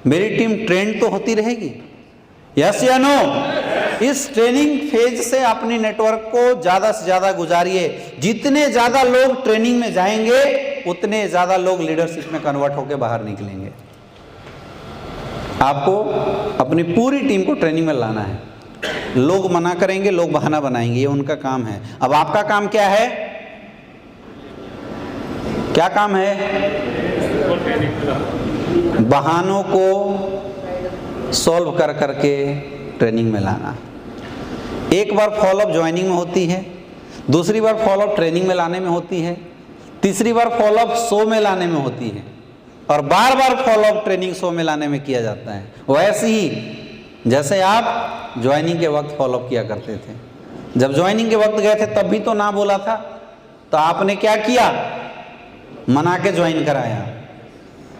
मेरी team trend तो होती रहेगी, यस या नो? इस ट्रेनिंग फेज से अपनी नेटवर्क को ज्यादा से ज्यादा गुजारिए। जितने ज्यादा लोग ट्रेनिंग में जाएंगे उतने ज्यादा लोग लीडरशिप में कन्वर्ट होकर बाहर निकलेंगे। आपको अपनी पूरी टीम को ट्रेनिंग में लाना है। लोग मना करेंगे, लोग बहाना बनाएंगे, ये उनका काम है। अब आपका काम क्या है? क्या काम है? बहानों को सॉल्व कर करके ट्रेनिंग में लाना। एक बार फॉलोअप ज्वाइनिंग में होती है, दूसरी बार फॉलोअप ट्रेनिंग में लाने में होती है, तीसरी बार फॉलोअप शो में लाने में होती है, और बार बार फॉलोअप ट्रेनिंग शो में लाने में किया जाता है। वैसे ही जैसे आप ज्वाइनिंग के वक्त फॉलोअप किया करते थे। जब ज्वाइनिंग के वक्त गए थे तब भी तो ना बोला था, तो आपने क्या किया? मना के ज्वाइन कराया।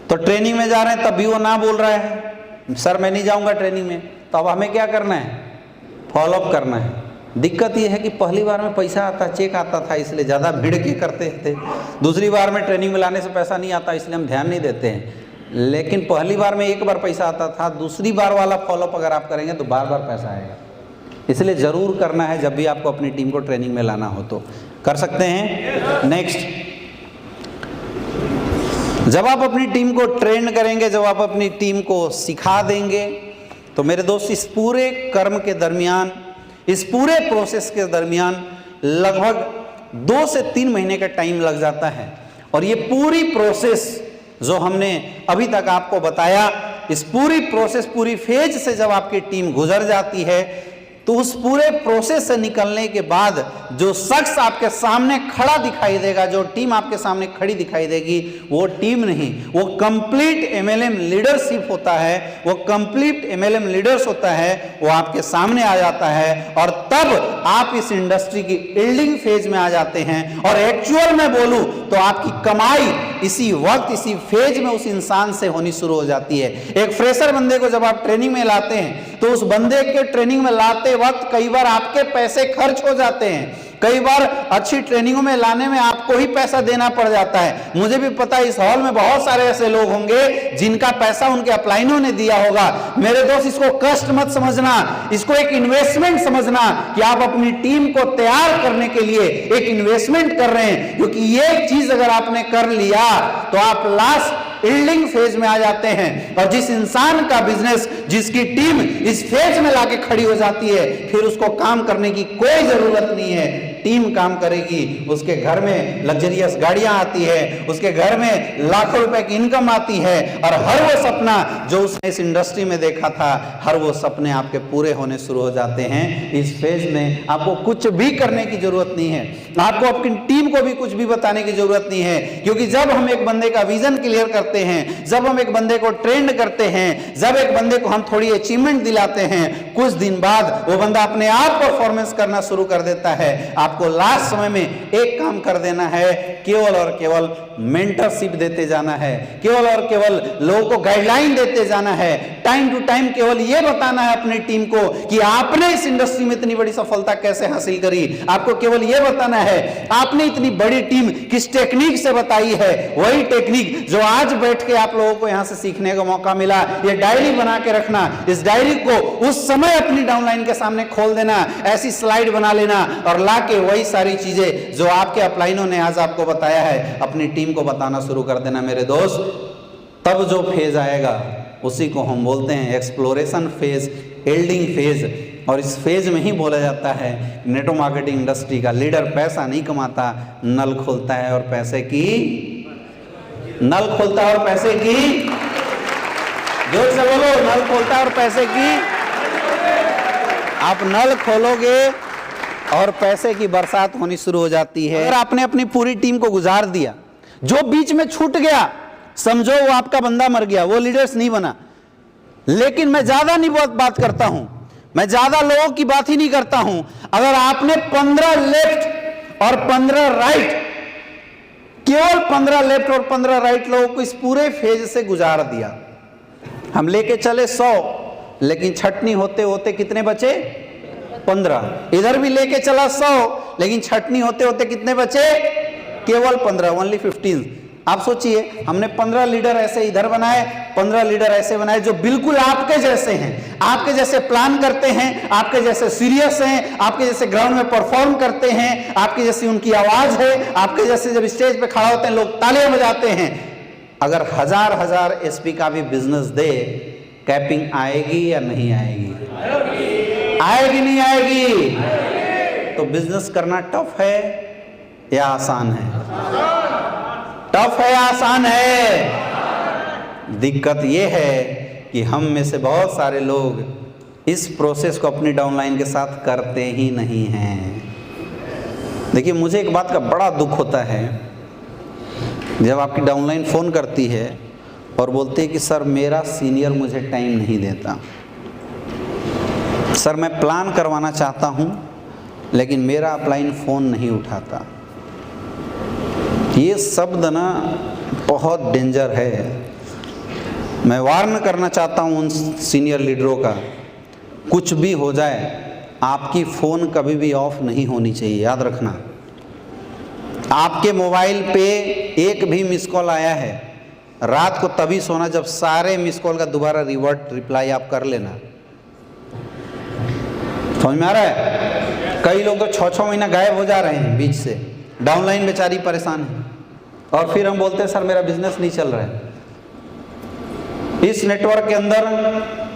तो ट्रेनिंग में जा रहे हैं तब भी वो ना बोल रहा है, सर मैं नहीं जाऊंगा ट्रेनिंग में। तो अब हमें क्या करना है? फॉलोअप करना है। दिक्कत ये है कि पहली बार में पैसा आता, चेक आता था, इसलिए ज़्यादा भीड़ के करते थे। दूसरी बार में ट्रेनिंग में लाने से पैसा नहीं आता, इसलिए हम ध्यान नहीं देते हैं। लेकिन पहली बार में एक बार पैसा आता था, दूसरी बार वाला फॉलोअप अगर आप करेंगे तो बार बार पैसा आएगा। इसलिए ज़रूर करना है जब भी आपको अपनी टीम को ट्रेनिंग में लाना हो तो। कर सकते हैं? नेक्स्ट, जब आप अपनी टीम को ट्रेन करेंगे, जब आप अपनी टीम को सिखा देंगे, तो मेरे दोस्त इस पूरे कर्म के दरमियान, इस पूरे प्रोसेस के दरमियान लगभग 2 से 3 महीने का टाइम लग जाता है। और ये पूरी प्रोसेस जो हमने अभी तक आपको बताया, इस पूरी प्रोसेस, पूरी फेज से जब आपकी टीम गुजर जाती है, तो उस पूरे प्रोसेस से निकलने के बाद जो शख्स आपके सामने खड़ा दिखाई देगा, जो टीम आपके सामने खड़ी दिखाई देगी, वो टीम नहीं, वो कंप्लीट एमएलएम लीडरशिप होता है, वो कंप्लीट एमएलएम लीडर्स होता है। वो आपके सामने आ जाता है और तब आप इस इंडस्ट्री की बिल्डिंग फेज में आ जाते हैं। और एक्चुअल में बोलूं तो आपकी कमाई इसी वक्त, इसी फेज में उस इंसान से होनी शुरू हो जाती है। एक फ्रेशर बंदे को जब आप ट्रेनिंग में लाते हैं तो उस बंदे के ट्रेनिंग में लाते वक्त कई बार आपके पैसे खर्च हो जाते हैं, कई बार अच्छी ट्रेनिंगों में लाने में आपको ही पैसा देना पड़ जाता है। मुझे भी पता है इस हॉल में बहुत सारे ऐसे लोग होंगे जिनका पैसा उनके अपलाइनों ने दिया होगा। मेरे दोस्त, इसको कष्ट मत समझना, इसको एक इन्वेस्टमेंट समझना कि आप अपनी टीम को तैयार करने के लिए एक इन्वेस्टमेंट कर रहे हैं। क्योंकि ये चीज अगर आपने कर लिया तो आप लास्ट बिल्डिंग फेज में आ जाते हैं। और जिस इंसान का बिजनेस, जिसकी टीम इस फेज में लाके खड़ी हो जाती है, फिर उसको काम करने की कोई जरूरत नहीं है, टीम काम करेगी। उसके घर में लग्जरियस गाड़ियां आती है, उसके घर में लाखों रुपए की इनकम आती है, और हर वो सपना जो उसने इस इंडस्ट्री में देखा था, हर वो सपने आपके पूरे होने शुरू हो जाते हैं। इस फेज में आपको कुछ भी करने की जरूरत नहीं है, आपको अपनी टीम को भी कुछ भी बताने की जरूरत नहीं है। क्योंकि जब हम एक बंदे का विजन क्लियर करते हैं, जब हम एक बंदे को ट्रेंड करते हैं, जब एक बंदे को हम थोड़ी अचीवमेंट दिलाते हैं, कुछ दिन बाद वो बंदा अपने आप परफॉर्मेंस करना शुरू कर देता है। आपको लास्ट समय में एक काम कर देना है, केवल और केवल मेंटरशिप देते जाना है, केवल और केवल लोगों को गाइडलाइन देते जाना है। टाइम टू टाइम केवल ये बताना है अपनी टीम को कि आपने इस इंडस्ट्री में इतनी बड़ी सफलता कैसे हासिल करी। आपको केवल ये बताना है आपने इतनी बड़ी टीम किस टेक्निक से बताई है, वही टेक्निक जो आज बैठ के आप लोगों को यहां से सीखने का मौका मिला। ये डायरी बना के रखना, इस डायरी को उस समय अपनी डाउनलाइन के सामने खोल देना, ऐसी स्लाइड बना लेना और लाके वही सारी चीजें जो आपके अपलाइनों ने आज आपको बताया है अपनी टीम को बताना शुरू कर देना। मेरे दोस्त, तब जो फेज आएगा उसी को हम बोलते हैं एक्सप्लोरेशन फेज, बिल्डिंग फेज। और इस फेज में ही बोला जाता है नेटवर्क मार्केटिंग इंडस्ट्री का लीडर पैसा नहीं कमाता, नल खोलता है और पैसे की, नल खोलता है और पैसे की, जोर से बोलो, नल खोलता है और पैसे की। आप नल खोलोगे और पैसे की बरसात होनी शुरू हो जाती है। अगर आपने अपनी पूरी टीम को गुजार दिया, जो बीच में छूट गया समझो वो आपका बंदा मर गया, वो लीडर्स नहीं बना। लेकिन मैं ज्यादा नहीं बात करता हूं, मैं ज्यादा लोगों की बात ही नहीं करता हूं। अगर आपने 15 लेफ्ट और 15 राइट, केवल 15 लेफ्ट और 15 राइट लोगों को इस पूरे फेज से गुजार दिया, हम लेके चले 100, लेकिन छटनी होते होते कितने बचे? 15। इधर भी लेके चला 100, लेकिन छटनी होते होते कितने बचे? केवल 15, ओनली 15। आप सोचिए, हमने 15 लीडर ऐसे इधर बनाए, 15 लीडर ऐसे बनाए जो बिल्कुल आपके जैसे हैं, आपके जैसे प्लान करते हैं, आपके जैसे सीरियस हैं, आपके जैसे ग्राउंड में परफॉर्म करते हैं, आपके जैसी उनकी आवाज है, आपके जैसे जब स्टेज पे खड़ा होते हैं लोग तालियां बजाते हैं। अगर हजार एसपी का भी बिजनेस दे, कैपिंग आएगी या नहीं आएगी? आएगी नहीं आएगी? तो बिजनेस करना टफ है या आसान है? टफ है, आसान है? दिक्कत यह है कि हम में से बहुत सारे लोग इस प्रोसेस को अपनी डाउनलाइन के साथ करते ही नहीं हैं। देखिए, मुझे एक बात का बड़ा दुख होता है जब आपकी डाउनलाइन फ़ोन करती है और बोलती है कि सर मेरा सीनियर मुझे टाइम नहीं देता, सर मैं प्लान करवाना चाहता हूँ लेकिन मेरा अपलाइन फ़ोन नहीं उठाता। ये शब्द ना बहुत डेंजर है। मैं वार्न करना चाहता हूँ उन सीनियर लीडरों का, कुछ भी हो जाए आपकी फ़ोन कभी भी ऑफ नहीं होनी चाहिए। याद रखना, आपके मोबाइल पे एक भी मिस कॉल आया है, रात को तभी सोना जब सारे मिस कॉल का दोबारा रिप्लाई आप कर लेना। समझ में आ रहा है? कई लोग तो 6-6 महीना गायब हो जा रहे हैं बीच से, डाउनलाइन बेचारी परेशान है, और फिर हम बोलते हैं सर मेरा बिजनेस नहीं चल रहा है। इस नेटवर्क के अंदर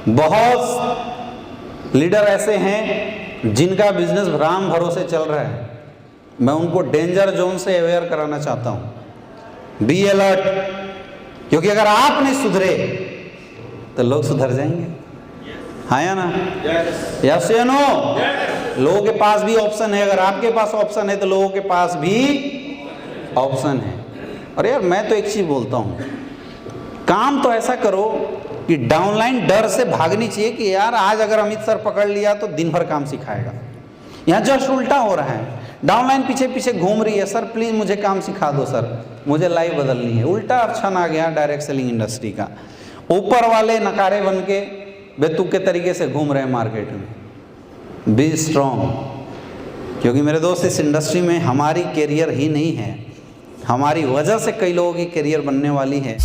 बहुत लीडर ऐसे हैं जिनका बिजनेस राम भरोसे चल रहा है। मैं उनको डेंजर जोन से अवेयर कराना चाहता हूँ। बी अलर्ट, क्योंकि अगर आप नहीं सुधरे तो लोग सुधर जाएंगे। हाँ या ना? यस या नो? लोगों के पास भी ऑप्शन है। अगर आपके पास ऑप्शन है तो लोगों के पास भी ऑप्शन है। और यार मैं तो एक चीज बोलता हूँ, काम तो ऐसा करो कि डाउनलाइन डर से भागनी चाहिए कि यार आज अगर अमित सर पकड़ लिया तो दिन भर काम सिखाएगा। यहाँ जस्ट उल्टा हो रहा है, डाउनलाइन पीछे पीछे घूम रही है, सर प्लीज़ मुझे काम सिखा दो सर, मुझे लाइफ बदलनी है। उल्टा ऑप्शन आ गया डायरेक्ट सेलिंग इंडस्ट्री का। ऊपर वाले नकारे बन के बेतुक के तरीके से घूम रहे हैं मार्केट में। बी स्ट्रॉन्ग, क्योंकि मेरे दोस्त इस इंडस्ट्री में हमारी कैरियर ही नहीं है, हमारी वजह से कई लोगों की कैरियर बनने वाली है।